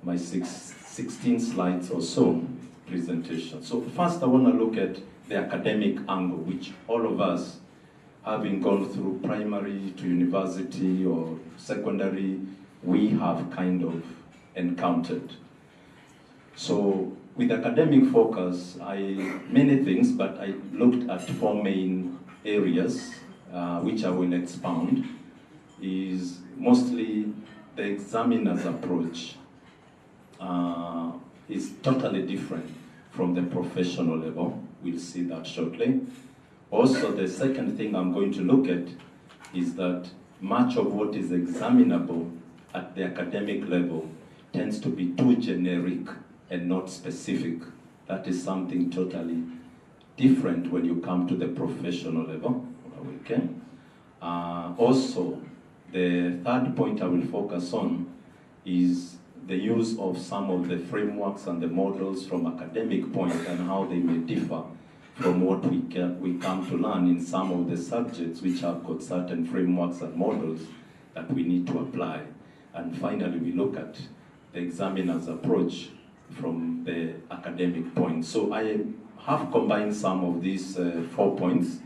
my 16 slides or so presentation. So first I want to look at the academic angle, which all of us, having gone through primary to university or secondary, we have kind of encountered. So with academic focus, many things, but I looked at 4 main areas, which I will expound, is mostly the examiner's approach is totally different from the professional level. We'll see that shortly. Also, the second thing I'm going to look at is that much of what is examinable at the academic level tends to be too generic and not specific. That is something totally different when you come to the professional level. Okay. Also, the third point I will focus on is the use of some of the frameworks and the models from academic point and how they may differ from what we come to learn in some of the subjects which have got certain frameworks and models that we need to apply. And finally, we look at the examiner's approach from the academic point. So I have combined some of these 4 points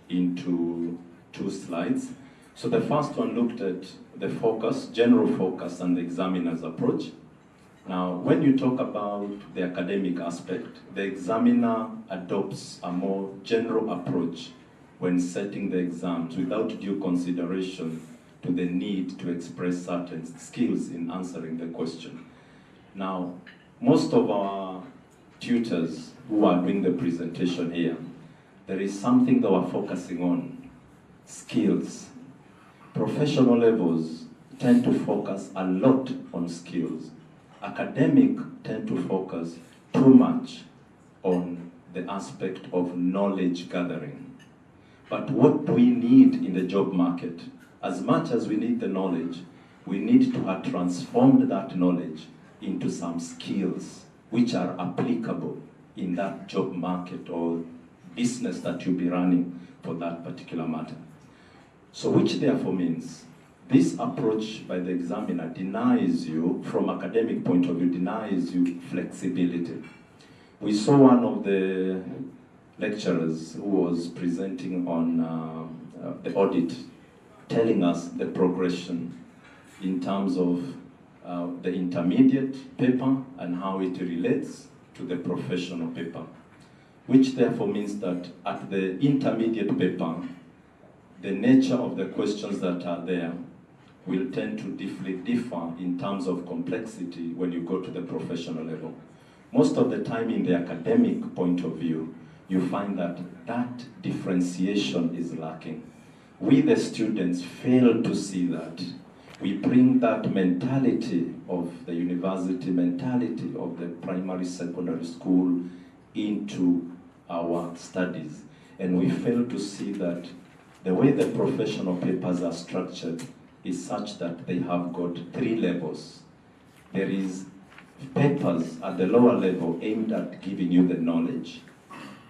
into 2 slides. So the first one looked at the focus, general focus, and the examiner's approach. Now, when you talk about the academic aspect, the examiner adopts a more general approach when setting the exams without due consideration to the need to express certain skills in answering the question. Now, most of our tutors who are doing the presentation here, there is something that we're focusing on, skills. Professional levels tend to focus a lot on skills. Academic tend to focus too much on the aspect of knowledge gathering. But what do we need in the job market? As much as we need the knowledge, we need to have transformed that knowledge into some skills which are applicable in that job market or business that you'll be running for that particular matter. So which therefore means this approach by the examiner denies you, from academic point of view, denies you flexibility. We saw one of the lecturers who was presenting on the audit, telling us the progression in terms of the intermediate paper and how it relates to the professional paper, which therefore means that at the intermediate paper, the nature of the questions that are there will tend to differ in terms of complexity when you go to the professional level. Most of the time in the academic point of view, you find that that differentiation is lacking. We, the students, fail to see that. We bring that mentality of the university, mentality of the primary, secondary school into our studies. And we fail to see that the way the professional papers are structured is such that they have got 3 levels. There is papers at the lower level aimed at giving you the knowledge,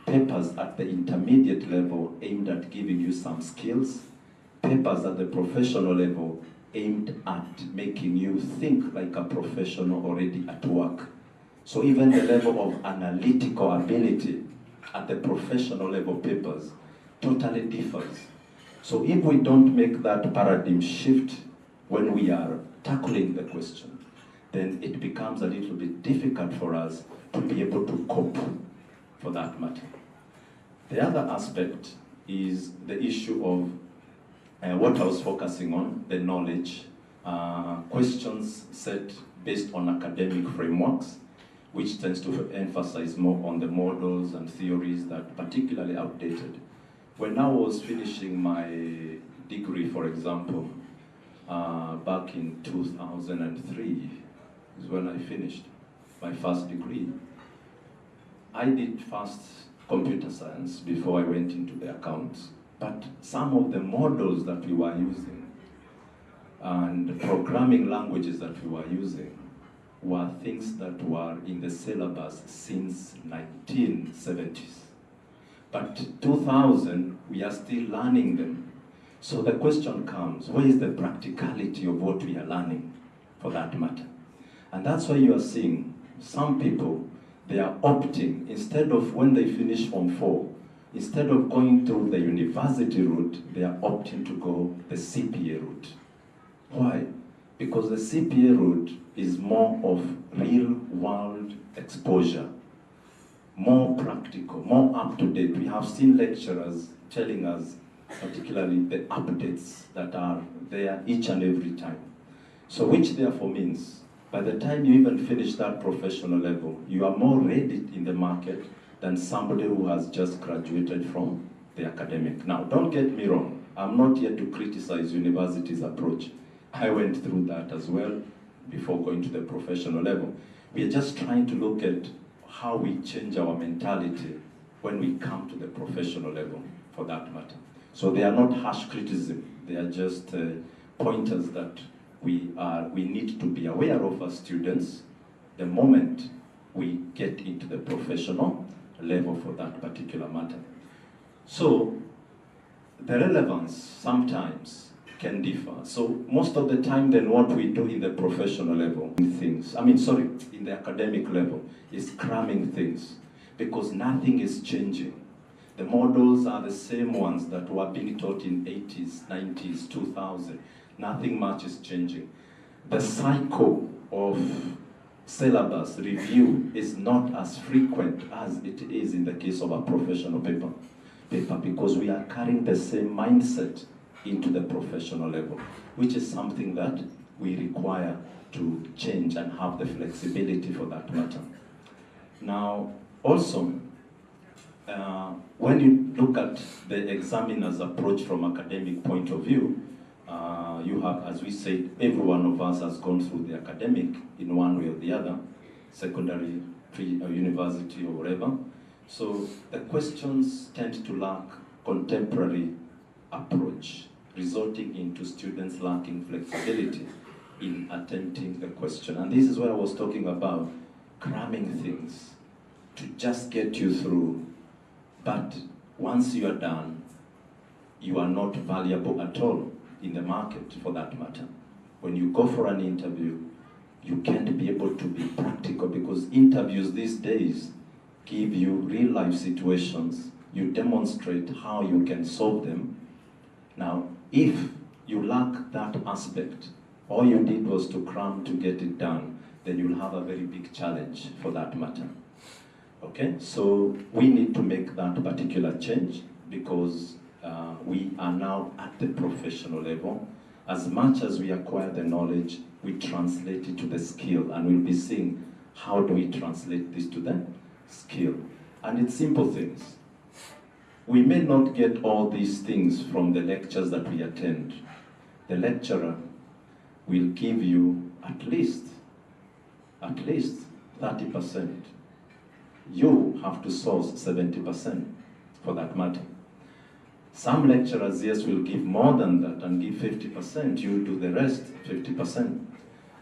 papers at the intermediate level aimed at giving you some skills, papers at the professional level aimed at making you think like a professional already at work. So even the level of analytical ability at the professional level papers totally differs. So if we don't make that paradigm shift when we are tackling the question, then it becomes a little bit difficult for us to be able to cope, for that matter. The other aspect is the issue of what I was focusing on, the knowledge, questions set based on academic frameworks, which tends to emphasize more on the models and theories that are particularly outdated. When I was finishing my degree, for example, back in 2003 is when I finished my first degree. I did first computer science before I went into the accounts. But some of the models that we were using and the programming languages that we were using were things that were in the syllabus since 1970s. But 2000, we are still learning them. So the question comes, where is the practicality of what we are learning, for that matter? And that's why you are seeing some people, they are opting, instead of when they finish Form 4, instead of going through the university route, they are opting to go the CPA route. Why? Because the CPA route is more of real-world exposure, more practical, more up-to-date. We have seen lecturers telling us, particularly the updates that are there each and every time. So which therefore means, by the time you even finish that professional level, you are more ready in the market than somebody who has just graduated from the academic. Now, don't get me wrong. I'm not here to criticize university's approach. I went through that as well before going to the professional level. We are just trying to look at how we change our mentality when we come to the professional level, for that matter. So they are not harsh criticism. They are just pointers that we need to be aware of as students the moment we get into the professional level for that particular matter. So the relevance sometimes can differ. So most of the time then what we do in the professional level, in the academic level, is cramming things, because nothing is changing. The models are the same ones that were being taught in 80s, 90s, 2000. Nothing much is changing. The cycle of syllabus review is not as frequent as it is in the case of a professional paper, because we are carrying the same mindset into the professional level, which is something that we require to change and have the flexibility for that matter. Now, also, when you look at the examiner's approach from academic point of view, you have, as we said, every one of us has gone through the academic in one way or the other, secondary, university, or whatever. So the questions tend to lack contemporary approach, resulting into students lacking flexibility in attempting the question. And this is where I was talking about cramming things to just get you through. But once you are done, you are not valuable at all in the market, for that matter. When you go for an interview, you can't be able to be practical, because interviews these days give you real life situations. You demonstrate how you can solve them. Now, if you lack that aspect, all you did was to cram to get it done, then you'll have a very big challenge, for that matter. Okay, so we need to make that particular change, because we are now at the professional level. As much as we acquire the knowledge, we translate it to the skill, and we'll be seeing how do we translate this to the skill. And it's simple things. We may not get all these things from the lectures that we attend. The lecturer will give you at least 30%. You have to source 70%, for that matter. Some lecturers, yes, will give more than that and give 50%. You do the rest, 50%.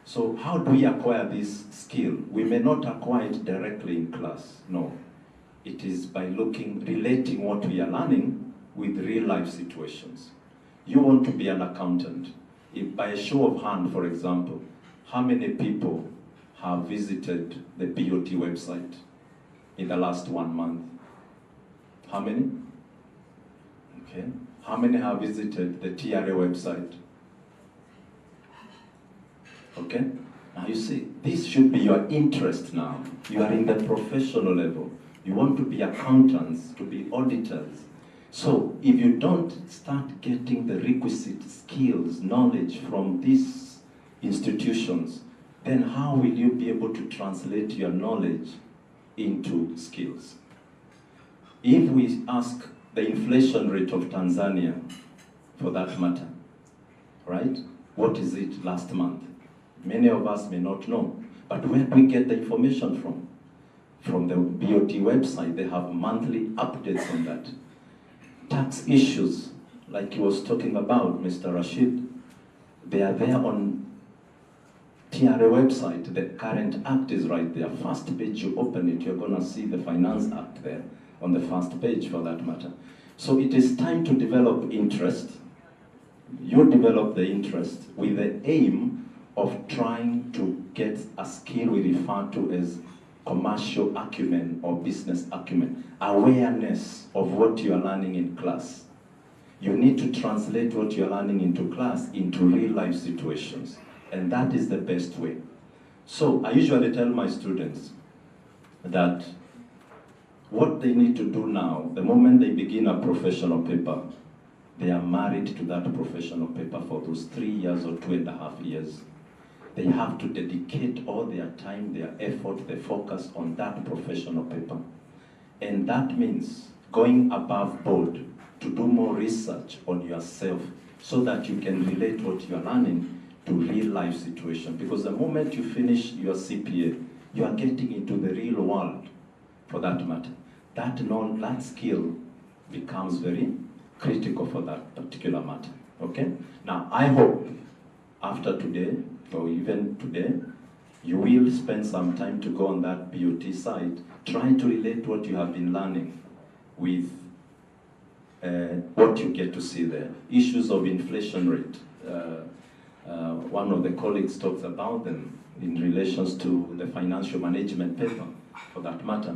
So how do we acquire this skill? We may not acquire it directly in class, no. It is by relating what we are learning with real life situations. You want to be an accountant. If by a show of hand, for example, how many people have visited the BOT website in the last 1 month? How many? Okay. How many have visited the TRA website? Okay. Now you see, this should be your interest now. You are in the professional level. You want to be accountants, to be auditors. So if you don't start getting the requisite skills, knowledge from these institutions, then how will you be able to translate your knowledge into skills? If we ask the inflation rate of Tanzania, for that matter, right? What is it last month? Many of us may not know, but where do we get the information from? From the BOT website. They have monthly updates on that. Tax issues, like he was talking about, Mr. Rashid, they are there on TRA website. The current act is right there. First page, you open it, you're gonna see the Finance Act there on the first page, for that matter. So it is time to develop interest. You develop the interest with the aim of trying to get a skill we refer to as commercial acumen or business acumen, awareness of what you are learning in class. You need to translate what you're learning into class into real life situations, and that is the best way. So I usually tell my students that what they need to do now, the moment they begin a professional paper, they are married to that professional paper for those 3 years or 2.5 years. They have to dedicate all their time, their effort, their focus on that professional paper. And that means going above board to do more research on yourself so that you can relate what you're learning to real life situation. Because the moment you finish your CPA, you are getting into the real world, for that matter. That skill becomes very critical for that particular matter, okay? Now, I hope after today, or even today, you will spend some time to go on that BOT site, trying to relate what you have been learning with what you get to see there. Issues of inflation rate. One of the colleagues talks about them in relations to the financial management paper, for that matter.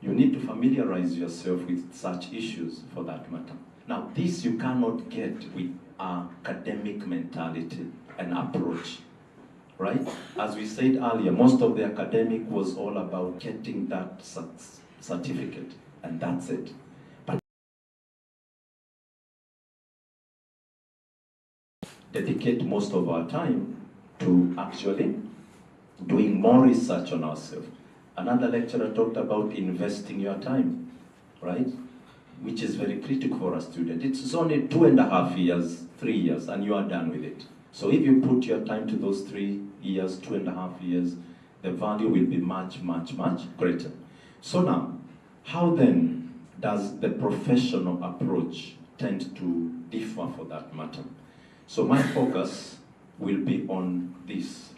You need to familiarize yourself with such issues, for that matter. Now, this you cannot get with academic mentality and approach, right? As we said earlier, most of the academic was all about getting that certificate, and that's it. But dedicate most of our time to actually doing more research on ourselves. Another lecturer talked about investing your time, right? Which is very critical for a student. It's only 2.5 years, 3 years, and you are done with it. So if you put your time to those 3 years, 2.5 years, the value will be much, much, much greater. So now, how then does the professional approach tend to differ, for that matter? So my focus will be on this,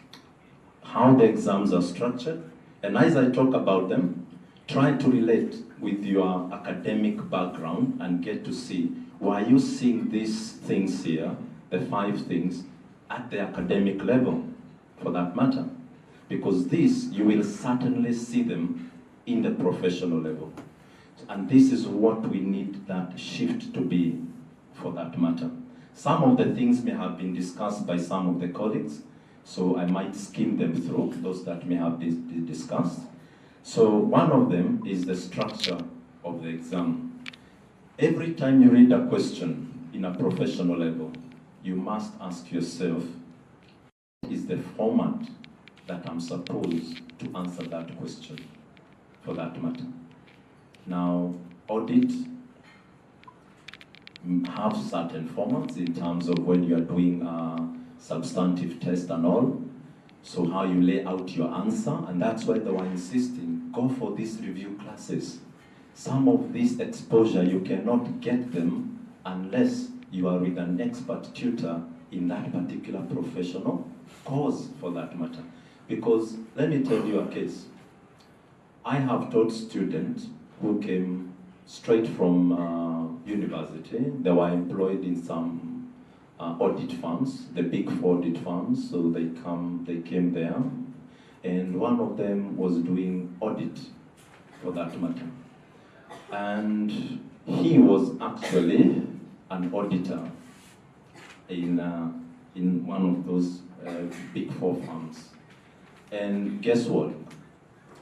how the exams are structured, and as I talk about them, try to relate with your academic background and get to see why you seeing these things here, the 5 things, at the academic level, for that matter. Because this, you will certainly see them in the professional level. And this is what we need that shift to be, for that matter. Some of the things may have been discussed by some of the colleagues, so I might skim them through, those that may have been discussed. So one of them is the structure of the exam. Every time you read a question in a professional level, you must ask yourself, is the format that I'm supposed to answer that question, for that matter? Now, audit have certain formats in terms of when you are doing a substantive test and all. So how you lay out your answer, and that's why they were insisting, go for these review classes. Some of this exposure, you cannot get them unless you are with an expert tutor in that particular professional course, for that matter. Because let me tell you a case. I have taught students who came straight from university. They were employed in some audit firms, the big 4 audit firms. So they came there, and one of them was doing audit, for that matter. And he was actually an auditor in one of those big 4 firms. And guess what?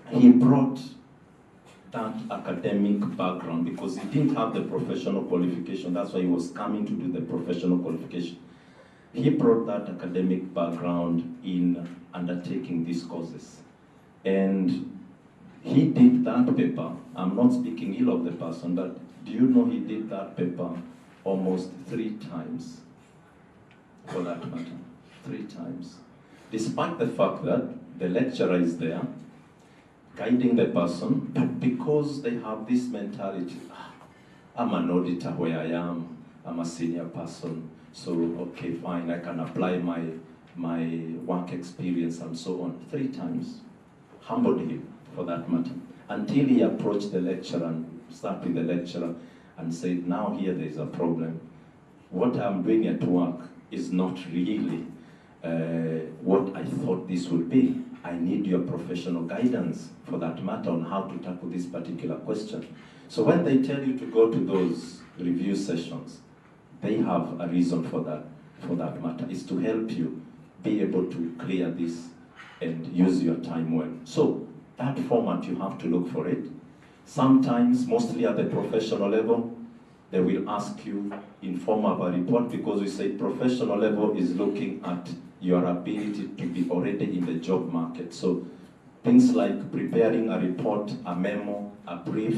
He brought that academic background because he didn't have the professional qualification. That's why he was coming to do the professional qualification. He brought that academic background in undertaking these courses. And he did that paper. I'm not speaking ill of the person, but do you know he did that paper almost 3 times, for that matter? 3 times. Despite the fact that the lecturer is there, guiding the person, but because they have this mentality, I'm an auditor where I am, I'm a senior person, so okay, fine, I can apply my work experience and so on. 3 times. Humbled him, for that matter, until he approached the lecturer and sat with the lecturer and said, now here there is a problem. What I'm doing at work is not really what I thought this would be. I need your professional guidance, for that matter, on how to tackle this particular question. So when they tell you to go to those review sessions, they have a reason for that matter. It's to help you be able to clear this and use your time well. So that format, you have to look for it. Sometimes, mostly at the professional level, they will ask you in form of a report, because we say professional level is looking at your ability to be already in the job market. So things like preparing a report, a memo, a brief,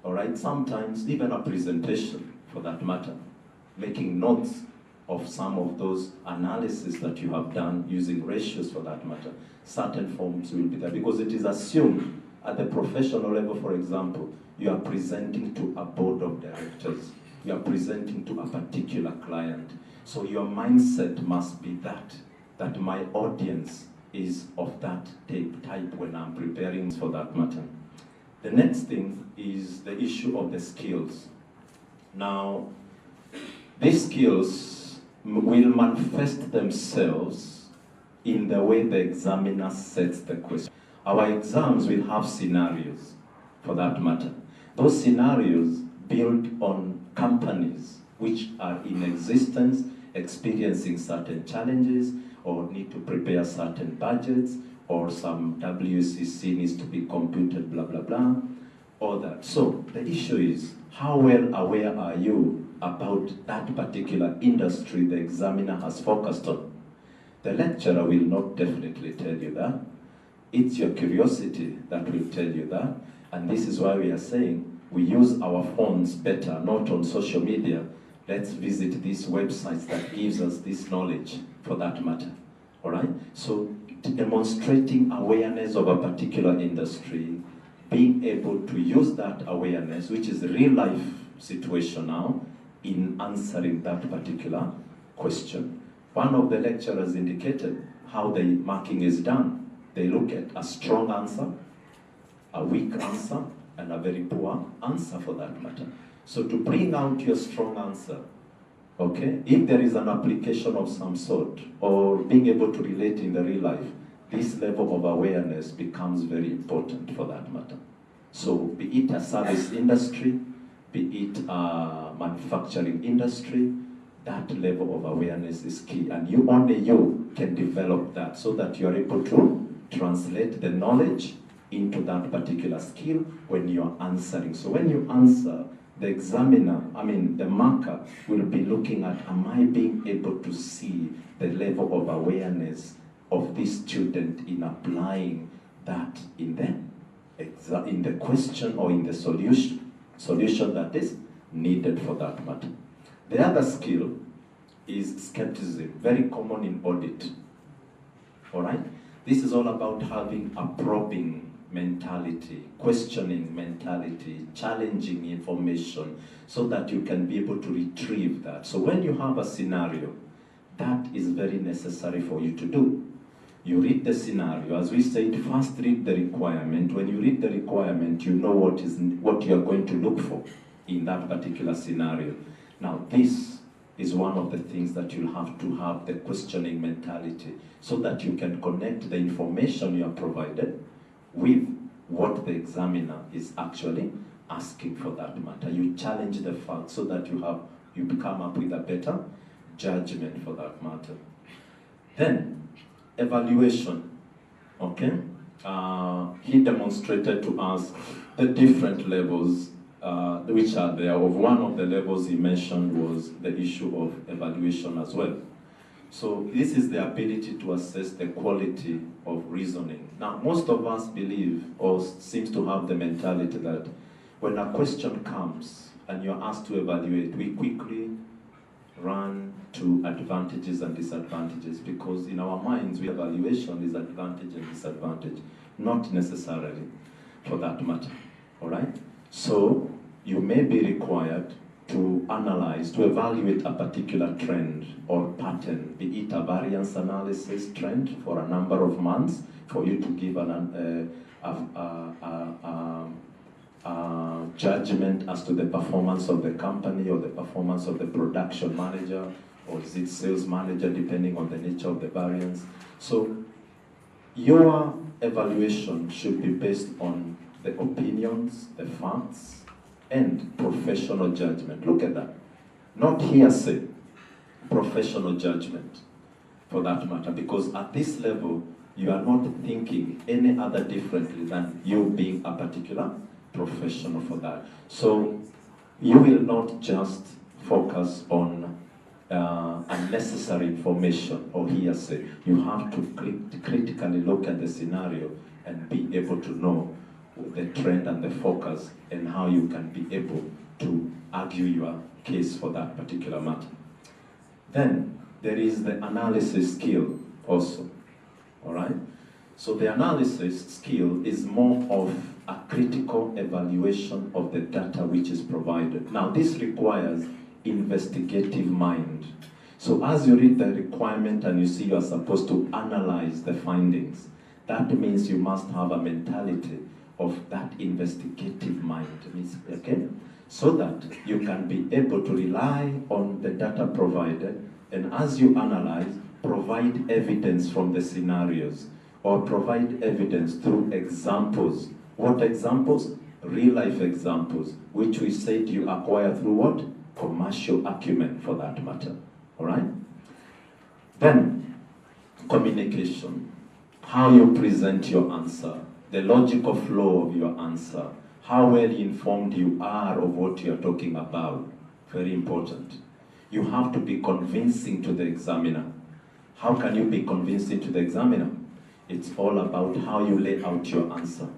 all right, sometimes even a presentation for that matter, making notes of some of those analysis that you have done using ratios for that matter. Certain forms will be there, because it is assumed at the professional level, for example, you are presenting to a board of directors, you are presenting to a particular client. So your mindset must be that my audience is of that type when I'm preparing for that matter. The next thing is the issue of the skills. Now, these skills will manifest themselves in the way the examiner sets the question. Our exams will have scenarios, for that matter. Those scenarios build on companies which are in existence, experiencing certain challenges, or need to prepare certain budgets, or some WCC needs to be computed, blah, blah, blah, all that. So the issue is, how well aware are you about that particular industry the examiner has focused on? The lecturer will not definitely tell you that. It's your curiosity that will tell you that. And this is why we are saying we use our phones better, not on social media. Let's visit these websites that gives us this knowledge, for that matter. All right? So demonstrating awareness of a particular industry, being able to use that awareness, which is a real life situation now, in answering that particular question. One of the lecturers indicated how the marking is done. They look at a strong answer, a weak answer, and a very poor answer, for that matter. So to bring out your strong answer, okay, if there is an application of some sort, or being able to relate in the real life, this level of awareness becomes very important, for that matter. So be it a service industry, be it a manufacturing industry, that level of awareness is key. And only you can develop that, so that you are able to translate the knowledge into that particular skill when you're answering. So when you answer, the examiner, the marker, will be looking at, am I being able to see the level of awareness of this student in applying that in the question or in the solution that is needed, for that matter. The other skill is skepticism, very common in audit. All right? This is all about having a probing mentality, questioning mentality, challenging information, so that you can be able to retrieve that. So when you have a scenario, that is very necessary for you to do. You read the scenario. As we said, first read the requirement. When you read the requirement, you know what you are going to look for in that particular scenario. Now, this is one of the things that you'll have to have, the questioning mentality, so that you can connect the information you are provided with what the examiner is actually asking, for that matter. You challenge the facts, so that you come up with a better judgment, for that matter. Then, evaluation, okay? He demonstrated to us the different levels which are there. Of one of the levels he mentioned was the issue of evaluation as well. So this is the ability to assess the quality of reasoning. Now, most of us believe, or seems to have the mentality, that when a question comes and you're asked to evaluate, we quickly run to advantages and disadvantages, because in our minds, evaluation is advantage and disadvantage, not necessarily, for that matter. All right? So you may be required to analyze, to evaluate a particular trend or pattern, be it a variance analysis trend for a number of months, for you to give judgment as to the performance of the company or the performance of the production manager or is it sales manager, depending on the nature of the variance. So your evaluation should be based on the opinions, the facts, and professional judgment. Look at that. Not hearsay, professional judgment for that matter. Because at this level, you are not thinking any other differently than you being a particular professional for that. So you will not just focus on unnecessary information or hearsay. You have to critically look at the scenario and be able to know the trend and the focus and how you can be able to argue your case for that particular matter. Then there is the analysis skill also, all right? So the analysis skill is more of a critical evaluation of the data which is provided. Now this requires investigative mind. So as you read the requirement and you see you are supposed to analyze the findings, that means you must have a mentality of that investigative mind, okay? So that you can be able to rely on the data provided, and as you analyze, provide evidence from the scenarios, or provide evidence through examples. What examples? Real life examples, which we said you acquire through what? Commercial acumen, for that matter, all right? Then, communication. How you present your answer, the logical flow of your answer, how well informed you are of what you're talking about. Very important. You have to be convincing to the examiner. How can you be convincing to the examiner? It's all about how you lay out your answer.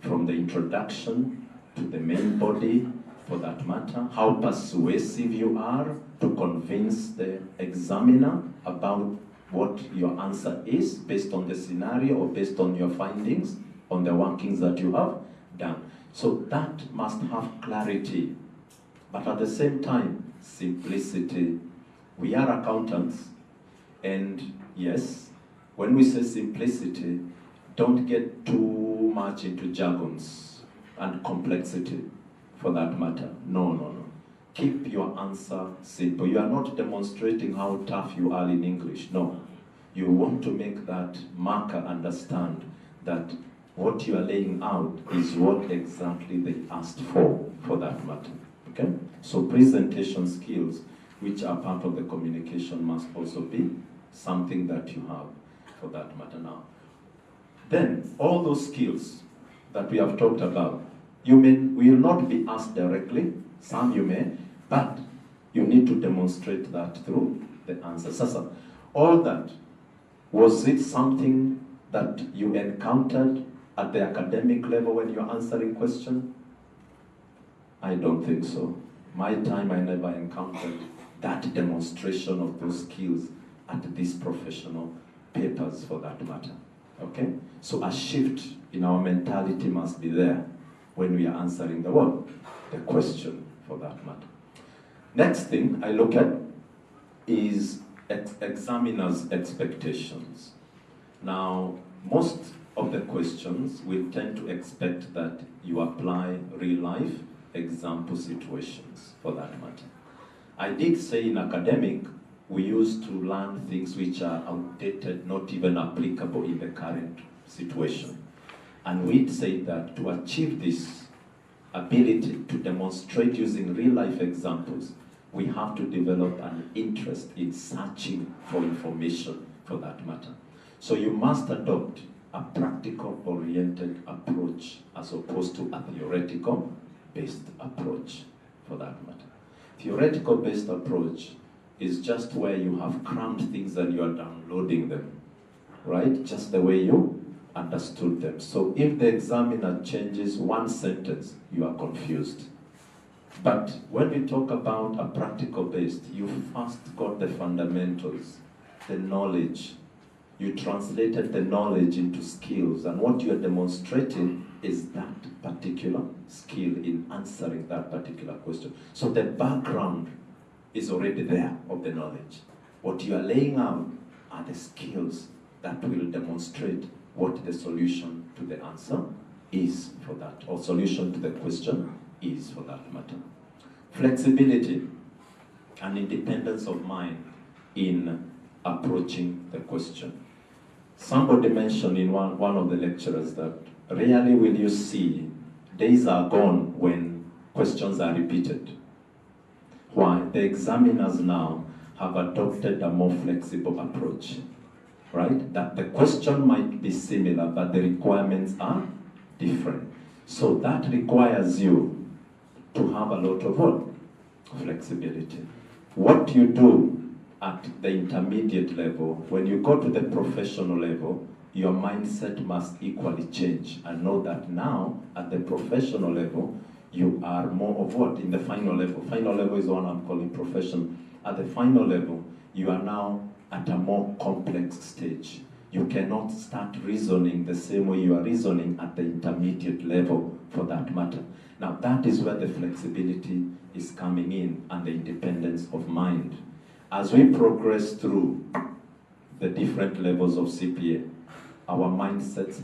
From the introduction to the main body, for that matter, how persuasive you are to convince the examiner about what your answer is based on the scenario or based on your findings, on the workings that you have done. So that must have clarity, but at the same time, simplicity. We are accountants, and yes, when we say simplicity, don't get too much into jargons and complexity for that matter. No. Keep your answer simple. You are not demonstrating how tough you are in English. No. You want to make that marker understand that what you are laying out is what exactly they asked for that matter. Okay? So presentation skills, which are part of the communication, must also be something that you have for that matter now. Then, all those skills that we have talked about, you will not be asked directly, some you may, but you need to demonstrate that through the answer. Sasa, all that, was it something that you encountered at the academic level when you're answering questions? I don't think so. My time, I never encountered that demonstration of those skills at these professional papers for that matter. Okay? So a shift in our mentality must be there when we are answering the what? The question for that matter. Next thing I look at is examiners' expectations. Now, most of the questions will tend to expect that you apply real-life example situations for that matter. I did say in academic, we used to learn things which are outdated, not even applicable in the current situation. And we'd say that to achieve this ability to demonstrate using real-life examples, we have to develop an interest in searching for information for that matter. So you must adopt a practical-oriented approach as opposed to a theoretical-based approach for that matter. Theoretical-based approach is just where you have crammed things and you are downloading them, right? Just the way you understood them. So if the examiner changes one sentence, you are confused. But when we talk about a practical-based, you first got the fundamentals, the knowledge. You translated the knowledge into skills, and what you are demonstrating is that particular skill in answering that particular question. So the background is already there of the knowledge. What you are laying out are the skills that will demonstrate what the solution to the answer is for that, or solution to the question is for that matter. Flexibility. and independence of mind in approaching the question. Somebody mentioned in one of the lecturers that rarely will you see days are gone when questions are repeated. Why? The examiners now have adopted a more flexible approach, right? That the question might be similar, but the requirements are different. So that requires you to have a lot of what? Flexibility. What you do at the intermediate level, when you go to the professional level, your mindset must equally change and know that now at the professional level, you are more of what? In the final level. Final level is the one I'm calling professional. At the final level, you are now at a more complex stage. You cannot start reasoning the same way you are reasoning at the intermediate level, for that matter. Now that is where the flexibility is coming in and the independence of mind. As we progress through the different levels of CPA, our mindsets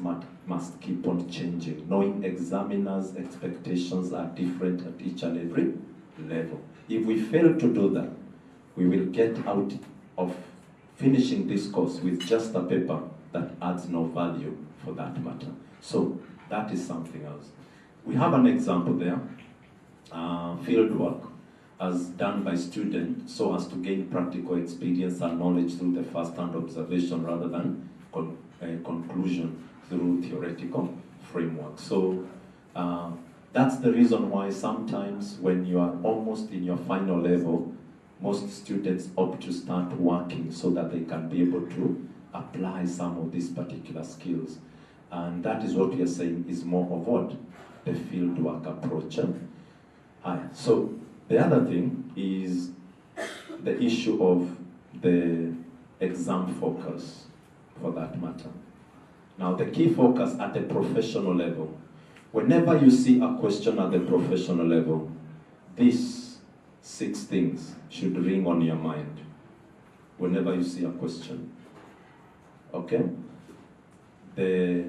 must keep on changing, knowing examiners' expectations are different at each and every level. If we fail to do that, we will get out of finishing this course with just a paper that adds no value, for that matter. So that is something else. We have an example there, field work as done by students so as to gain practical experience and knowledge through the first-hand observation rather than conclusion through theoretical framework. So that's the reason why sometimes when you are almost in your final level, most students opt to start working so that they can be able to apply some of these particular skills. And that is what we are saying is more of what? The fieldwork approach. So the other thing is the issue of the exam focus, for that matter. Now the key focus at the professional level, whenever you see a question at the professional level, these 6 things should ring on your mind whenever you see a question. Okay? The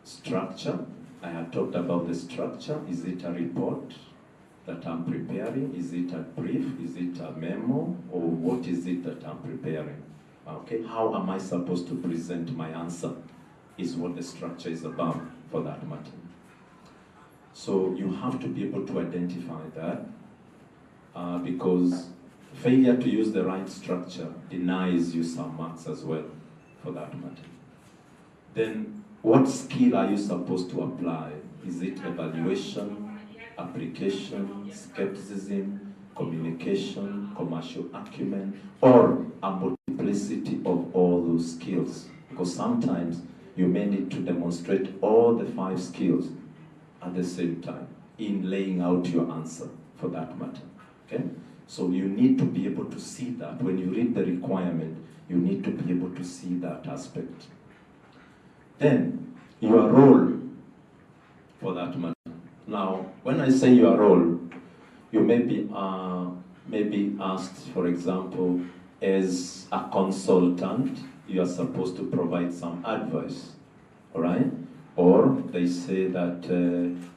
structure, I have talked about the structure. Is it a report that I'm preparing? Is it a brief? Is it a memo? Or what is it that I'm preparing? Okay, how am I supposed to present my answer is what the structure is about, for that matter. So you have to be able to identify that because failure to use the right structure denies you some marks as well, for that matter. Then what skill are you supposed to apply? Is it evaluation, application, skepticism, communication, commercial acumen, or a multiplicity of all those skills? Because sometimes you may need to demonstrate all the 5 skills at the same time in laying out your answer, for that matter. Okay? So you need to be able to see that. When you read the requirement, you need to be able to see that aspect. Then, your role, for that matter. Now, when I say your role, you may be asked, for example, as a consultant, you are supposed to provide some advice, all right? Or they say that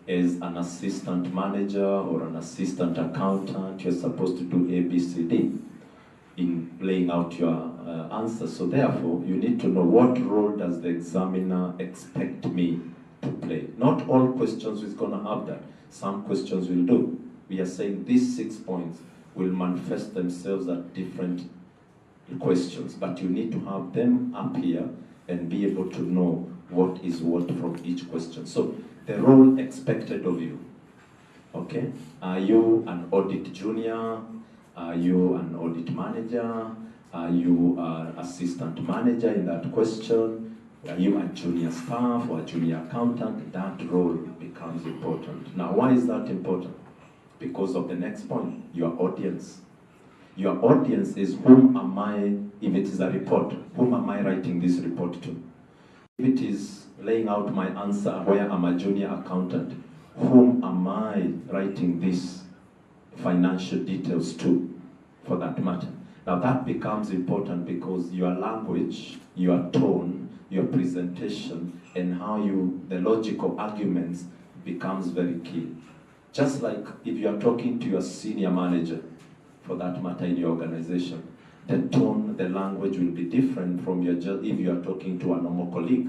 as an assistant manager or an assistant accountant, you're supposed to do A, B, C, D in laying out your answer. So therefore, you need to know what role does the examiner expect me to play. Not all questions is going to have that. Some questions will do. We are saying these 6 points will manifest themselves at different questions, but you need to have them up here and be able to know what is what from each question. So the role expected of you, okay? Are you an audit junior? Are you an audit manager? Are you an assistant manager in that question? Are you a junior staff or a junior accountant? That role becomes important. Now, why is that important? Because of the next point, your audience. Your audience is whom am I, if it is a report, whom am I writing this report to? If it is laying out my answer where I'm a junior accountant, whom am I writing these financial details to, for that matter? Now that becomes important because your language, your tone, your presentation, and how the logical arguments becomes very key. Just like if you are talking to your senior manager, for that matter, in your organization. The tone, the language will be different from if you are talking to a normal colleague.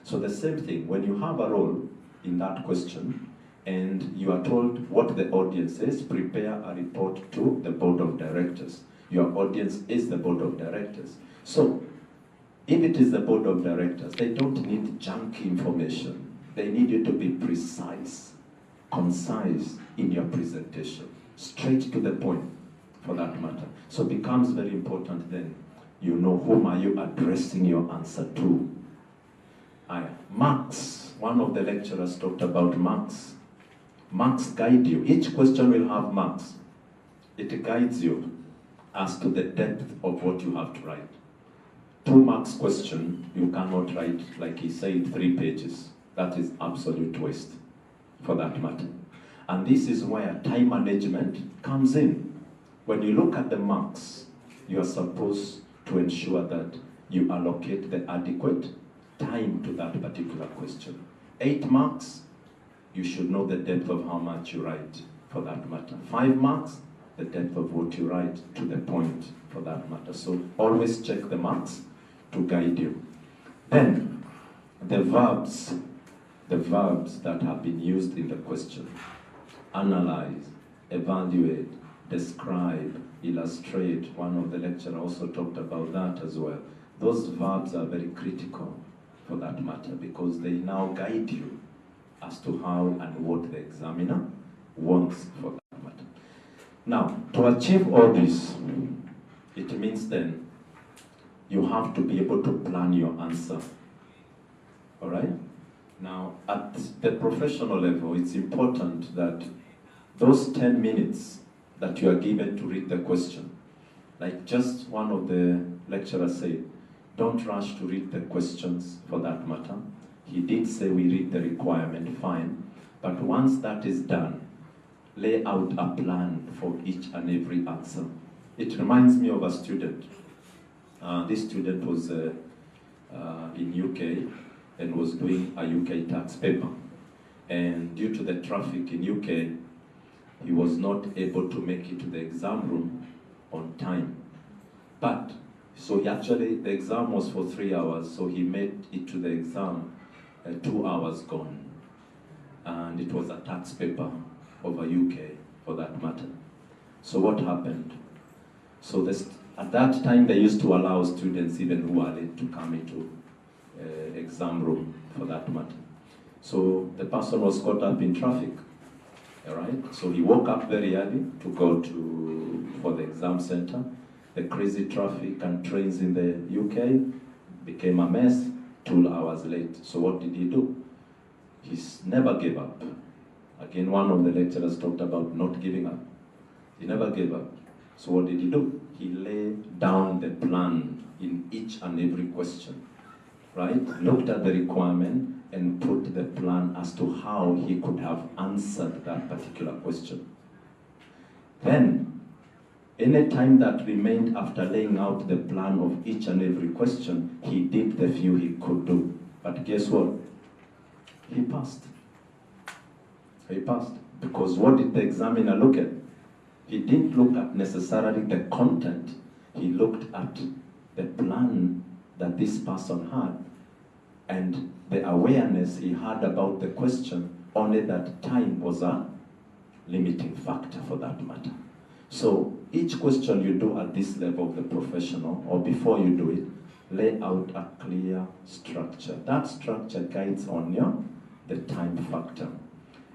So the same thing, when you have a role in that question, and you are told what the audience is, prepare a report to the board of directors. Your audience is the board of directors. So, if it is the board of directors, they don't need junky information. They need you to be precise, concise in your presentation, straight to the point, for that matter. So it becomes very important then, you know whom are you addressing your answer to. Marks, one of the lecturers talked about marks. Marks guide you. Each question will have marks. It guides you as to the depth of what you have to write. 2 marks question, you cannot write, like he said, 3 pages. That is absolute waste, for that matter. And this is where time management comes in. When you look at the marks, you are supposed to ensure that you allocate the adequate time to that particular question. 8 marks, you should know the depth of how much you write, for that matter. 5 marks, the depth of what you write, to the point, for that matter. So always check the marks to guide you. Then, the verbs that have been used in the question. Analyze, evaluate, describe, illustrate. One of the lecturers also talked about that as well. Those verbs are very critical, for that matter, because they now guide you as to how and what the examiner wants, for that matter. Now, to achieve all this, it means then you have to be able to plan your answer. All right? Now, at the professional level, it's important that those 10 minutes that you are given to read the question, like just one of the lecturers said, don't rush to read the questions, for that matter. He did say we read the requirement, fine, but once that is done, lay out a plan for each and every answer. It reminds me of a student. This student was in UK and was doing a UK tax paper. And due to the traffic in UK, he was not able to make it to the exam room on time. But, so the exam was for 3 hours, so he made it to the exam 2 hours gone. And it was a tax paper over UK, for that matter. So what happened? So at that time, they used to allow students, even who are late, to come into exam room, for that matter. So the person was caught up in traffic, all right? So he woke up very early to go for the exam center. The crazy traffic and trains in the UK became a mess, 2 hours late. So what did he do? He never gave up. Again, one of the lecturers talked about not giving up. He never gave up. So what did he do? He laid down the plan in each and every question, right? Looked at the requirement and put the plan as to how he could have answered that particular question. Then, any time that remained after laying out the plan of each and every question, he did the few he could do. But guess what? He passed. He passed. Because what did the examiner look at? He didn't look at necessarily the content. He looked at the plan that this person had and the awareness he had about the question. Only that time was a limiting factor, for that matter. So each question you do at this level of the professional, or before you do it, lay out a clear structure. That structure guides on the time factor.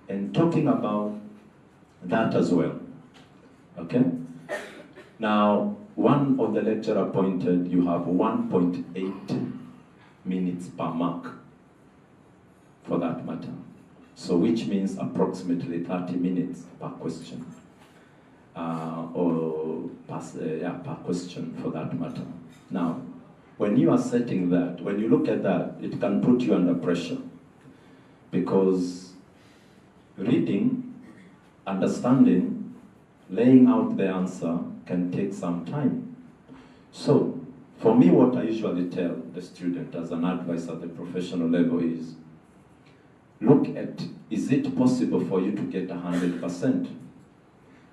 And talking about that as well, okay? Now, one of the lecturer pointed, you have 1.8 minutes per mark, for that matter. So which means approximately 30 minutes per question. Per question, for that matter. Now, when you are setting that, when you look at that, it can put you under pressure, because reading, understanding, laying out the answer can take some time. So, for me, what I usually tell the student as an advice at the professional level is, look at, is it possible for you to get 100%?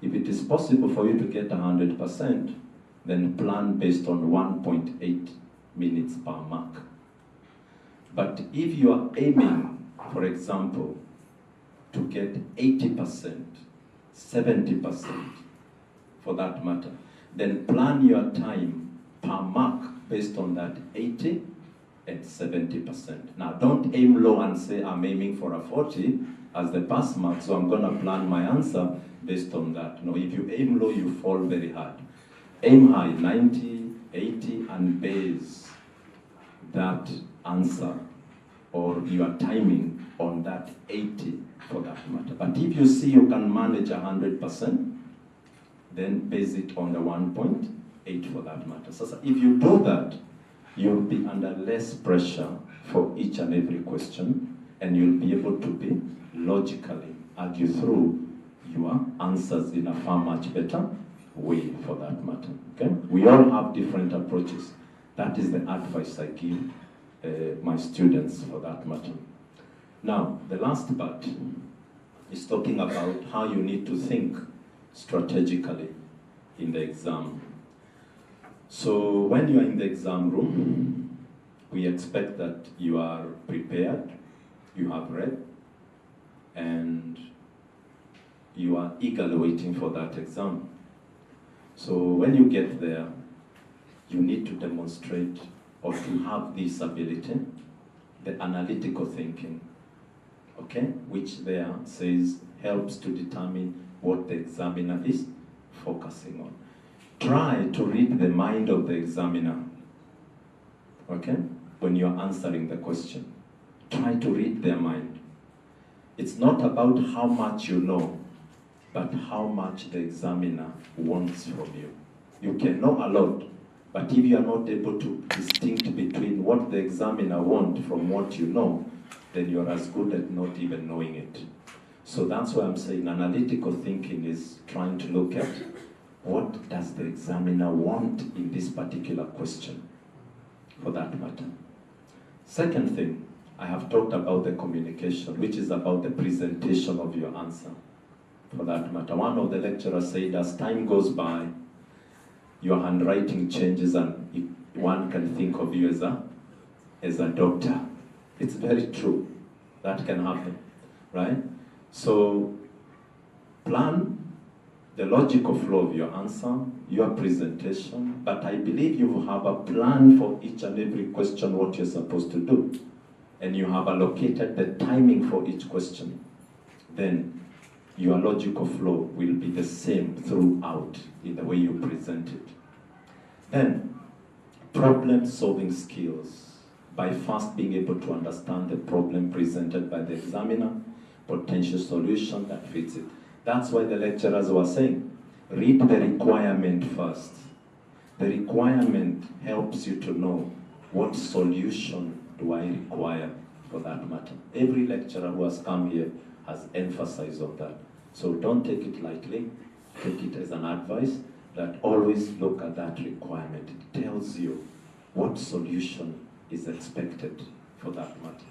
If it is possible for you to get 100%, then plan based on 1.8 minutes per mark. But if you are aiming, for example, to get 80%, 70% for that matter, then plan your time per mark based on that 80 and 70%. Now, don't aim low and say, I'm aiming for a 40 as the pass mark, so I'm going to plan my answer based on that. No, if you aim low, you fall very hard. Aim high, 90, 80, and base that answer or your timing on that 80 for that matter. But if you see you can manage 100%, then base it on the 1.8 for that matter. So if you do that, you'll be under less pressure for each and every question, and you'll be able to be logically argue through your answers in a far much better way for that matter. Okay? We all have different approaches. That is the advice I give my students for that matter. Now, the last part is talking about how you need to think strategically in the exam. So when you are in the exam room, we expect that you are prepared, you have read, and you are eagerly waiting for that exam. So when you get there, you need to demonstrate or to have this ability, the analytical thinking, okay, which there says helps to determine what the examiner is focusing on. Try to read the mind of the examiner, okay, when you're answering the question. Try to read their mind. It's not about how much you know, but how much the examiner wants from you. You can know a lot, but if you are not able to distinguish between what the examiner wants from what you know, then you're as good at not even knowing it. So that's why I'm saying analytical thinking is trying to look at what does the examiner want in this particular question, for that matter. Second thing, I have talked about the communication, which is about the presentation of your answer, for that matter. One of the lecturers said, as time goes by, your handwriting changes and one can think of you as a doctor. It's very true. That can happen, right? So plan the logical flow of your answer, your presentation, but I believe you have a plan for each and every question what you're supposed to do, and you have allocated the timing for each question. Then your logical flow will be the same throughout in the way you present it. Then, problem-solving skills, by first being able to understand the problem presented by the examiner, potential solution that fits it. That's why the lecturers were saying, read the requirement first. The requirement helps you to know what solution do I require for that matter. Every lecturer who has come here has emphasized on that. So don't take it lightly, take it as an advice that always look at that requirement. It tells you what solution is expected for that matter.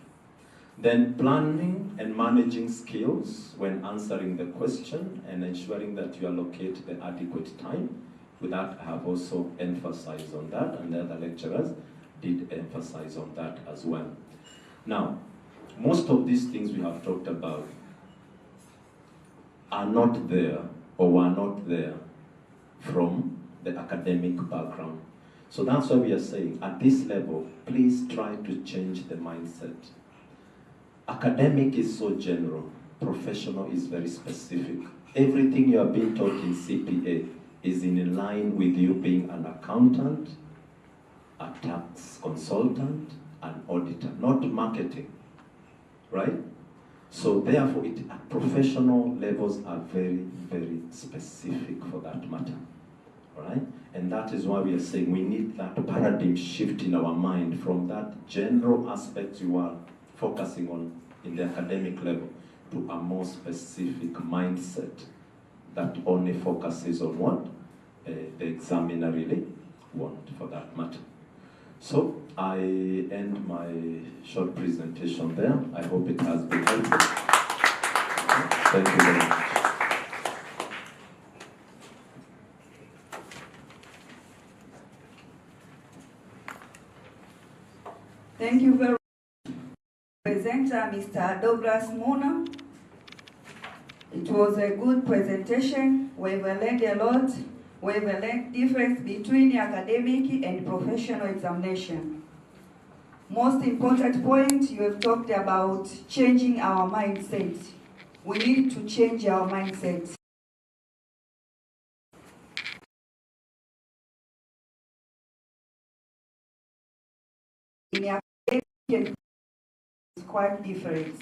Then planning and managing skills when answering the question and ensuring that you allocate the adequate time. With that, I have also emphasized on that, and the other lecturers did emphasize on that as well. Now, most of these things we have talked about are not there or were not there from the academic background. So that's why we are saying, at this level, please try to change the mindset. Academic is so general, professional is very specific. Everything you are being taught in CPA is in line with you being an accountant, a tax consultant, an auditor, not marketing, right? So therefore, professional levels are very, very specific for that matter, right? And that is why we are saying we need that paradigm shift in our mind from that general aspect you are focusing on in the academic level to a more specific mindset that only focuses on what the examiner really wants for that matter. So I end my short presentation there. I hope it has been helpful. Thank you very much. presenter, Mr. Douglas Muna. It was a good presentation. We've learned a lot. We've learned difference between academic and professional examination. Most important point, you have talked about changing our mindset. We need to change our mindset. In academic, it's quite different.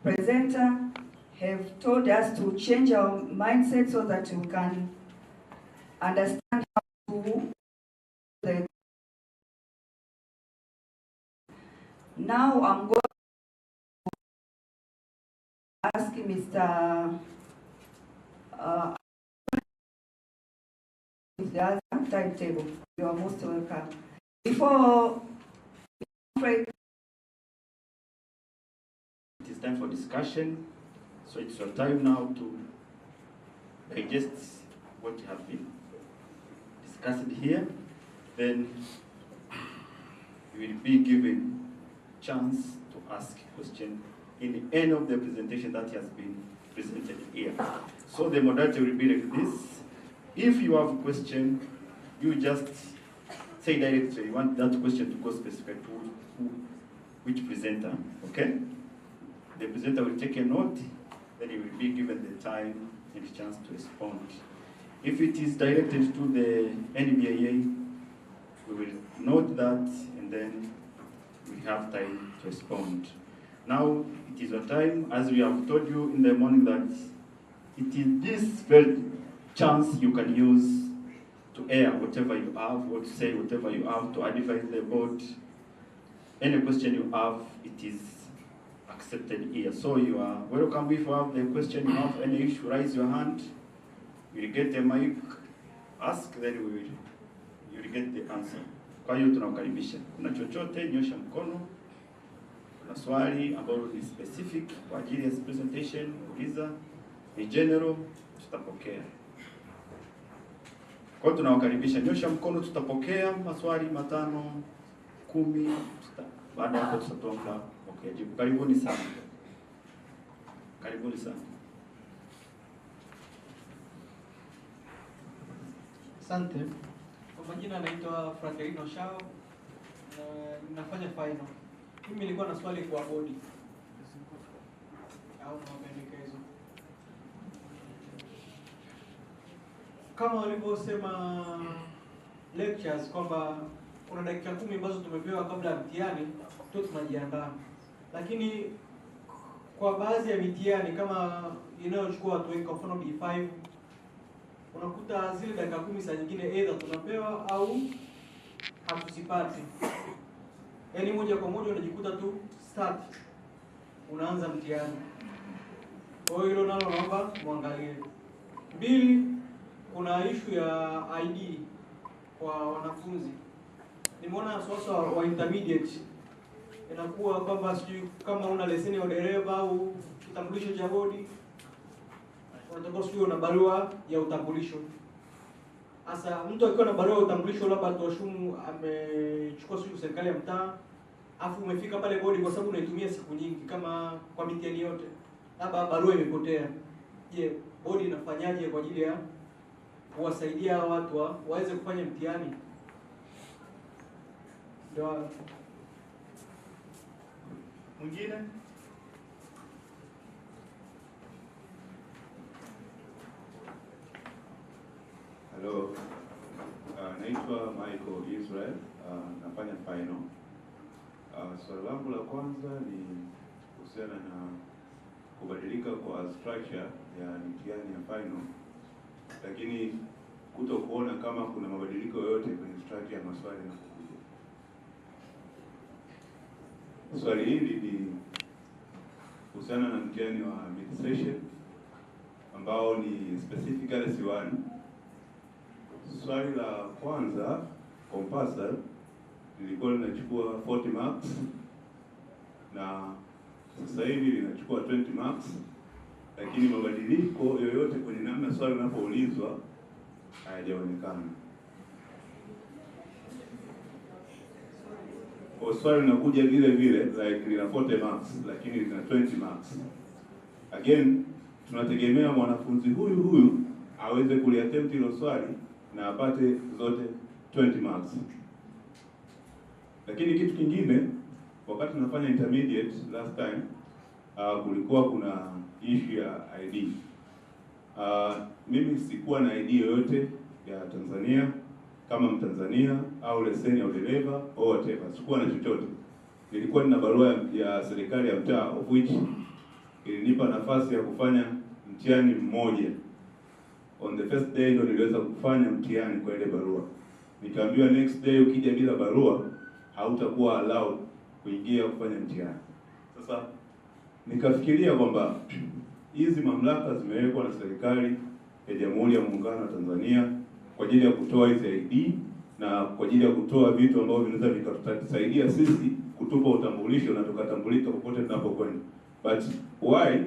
Presenter have told us to change our mindset so that we can understand how to the. Now I'm going to ask Mr. If there's a timetable, you are most welcome. Before it is time for discussion, so it's your time now to digest what you have been discussed here. Then you will be given chance to ask a question in the end of the presentation that has been presented here. So the modality will be like this. If you have a question, you just say directly, you want that question to go specific to which presenter, okay? The presenter will take a note, then he will be given the time and the chance to respond. If it is directed to the Nbaa, we will note that and then we have time to respond. Now, it is your time, as we have told you in the morning, that it is this very chance you can use to air whatever you have, or to say whatever you have, to advise the board. Any question you have, it is accepted here. So you are welcome. If you have the question, you have any issue, raise your hand. You will get a mic, ask, then you will get the answer. Kwa hiyo tunakukaribisha. Kuna chochote, nyosha mkono. Kuna swali ambalo ni specific kwa ajili ya presentation, uliza. Ni general, tutapokea. Kwa hiyo tunawakaribisha, nyosha mkono, tutapokea maswali 5, 10, baada ya hapo tutatoa jibu. Karibuni sana. Karibuni sana. Asante. Kwa majina naitwa Fraterino Shao. Ninafanya final. Mimi nilikuwa na swali kwa bodi. Au mapendekezo. Kama walivyosema lectures kwamba kuna dakika 10 ambazo tumepewa kabla ya mtihani tu tunajiandaa. Lakini kwa baadhi ya mitihani kama inayochukua watu wengi, kwa mfano B5, unakuta zile dakika 10 saa nyingine either tunapewa au hatusipati. Yaani moja kwa moja unajikuta tu start unaanza mtihani. Kwa hiyo hilo nalo naomba muangalie. 2, kuna issue ya ID kwa wanafunzi. Nimeona sasa wa intermediate inakuwa kwamba sijui kama una leseni ya dereva au kitambulisho cha bodi, unataka sio na barua ya utambulisho. Sasa mtu akiwa na barua ya utambulisho, labda tuashumu amechukua sio serikali ya mtaa, afu umefika pale bodi kwa sababu unaitumia siku nyingi kama kwa mitihani yote, labda barua imepotea. Je, bodi inafanyaje kwa ajili ya kuwasaidia watu waweze kufanya mtihani? Ndio. Mwingine? Hello. Naitwa Michael Israel. Nafanya final. Swali langu la kwanza ni kuhusiana na kubadilika kwa structure ya mitihani ya final, lakini kutokuona kama kuna mabadiliko yoyote kwenye structure ya maswali na kukuja. Swali hili ni kuhusiana na mtihani wa administration ambao ni specifically C1. Swali la kwanza compulsory lilikuwa linachukua 40 marks na sasa hivi linachukua 20 marks, lakini mabadiliko yoyote kwenye namna swali linapoulizwa hayajaonekana. ambapo swali linakuja vile vile like lina 40 marks lakini lina 20 marks. Again, tunategemea mwanafunzi huyu aweze kuliattempt hilo swali na apate zote 20 marks. Lakini kitu kingine, wakati tunafanya intermediate last time, kulikuwa kuna issue ya ID. Mimi sikuwa na ID yoyote ya Tanzania kama Mtanzania au leseni ya udereva au whatever. Sikuwa na chochote. Nilikuwa nina barua ya serikali ya mtaa of which ilinipa nafasi ya kufanya mtihani mmoja. On the first day ndo niliweza kufanya mtihani kwa ile barua. Nikaambiwa next day ukija bila barua hautakuwa allowed kuingia kufanya mtihani. Sasa nikafikiria kwamba hizi mamlaka zimewekwa na serikali ya Jamhuri ya Muungano wa Tanzania kwa ajili ya kutoa hizi ID na kwa ajili ya kutoa vitu ambavyo vinaweza vikatusaidia sisi kutupa utambulisho na tukatambulika popote tunapokwenda. But why